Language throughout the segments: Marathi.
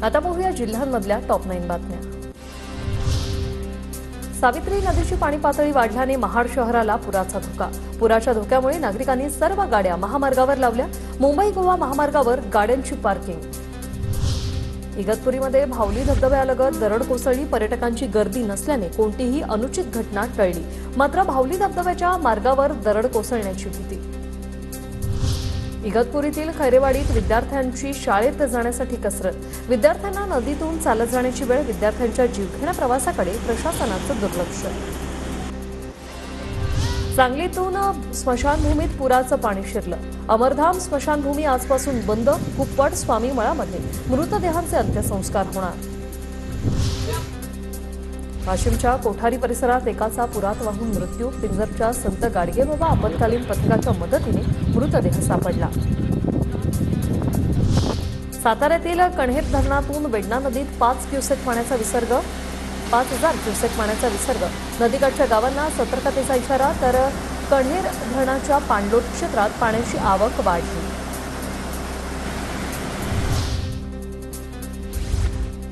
आता पाहूया जिल्ह्यांमधल्या टॉप 9 बातम्या। सावित्री नदीची पाणी पातळी वाढल्याने महाड शहराला पुराचा धोका। पुराच्या धोक्यामुळे नागरिकांनी सर्व गाड्या महामार्गावर लावल्या। मुंबई गोवा महामार्गावर गाड्यांची पार्किंग। इगतपुरीमध्ये भावली धबधब्यालगत दरड कोसळली। पर्यटकांची गर्दी नसल्याने कोणतीही अनुचित घटना टळली, मात्र भावली धबधब्याच्या मार्गावर दरड कोसळण्याची भीती। इगतपुरीतील खैरेवाडीत विद्यार्थ्यांची शाळेत जाण्यासाठी कसरत। विद्यार्थ्यांना नदीतून चालत जाण्याची वेळ। विद्यार्थ्यांच्या जीवघेण्या प्रवासाकडे प्रशासनाचं दुर्लक्ष। सांगलीतून स्मशानभूमीत पुराचं पाणी शिरलं। अमरधाम स्मशानभूमी आजपासून बंद। कुप्पड स्वामी मळामध्ये मृतदेहांचे अंत्यसंस्कार होणार। वाशिमच्या कोठारी परिसरात एकाचा पुरात वाहून मृत्यू। पिंजरच्या संत गाडगेबाबा आपत्कालीन पथकाच्या मदतीने मृतदेह सापडला। साताऱ्यातील कण्हेर धरणातून वेडणा नदीत 5 क्युसेक पाण्याचा विसर्ग। 5000 क्युसेक पाण्याचा विसर्ग। नदीकाठच्या गावांना सतर्कतेचा इशारा। तर कण्हेर धरणाच्या पाणलोट क्षेत्रात पाण्याची आवक वाढली।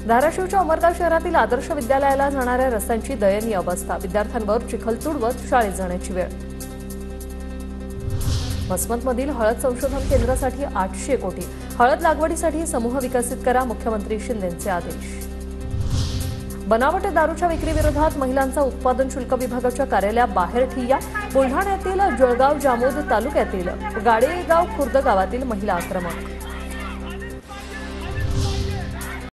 धाराशिवच्या उमरगा शहरातील आदर्श विद्यालयाला जाणाऱ्या रस्त्यांची दयनीय अवस्था। विद्यार्थ्यांवर चिखल तुडवत शाळेत जाण्याची वेळ। वसमतमधील हळद संशोधन केंद्रासाठी 800 कोटी। हळद लागवडीसाठी समूह विकसित करा, मुख्यमंत्री शिंदेंचे आदेश। बनावट दारूच्या विक्रीविरोधात महिलांचा उत्पादन शुल्क विभागाच्या कार्यालयाबाहेर ठिय्या। बुलढाण्यातील जळगाव जामोद तालुक्यातील गाडेगाव खुर्द गावातील महिला आक्रमक।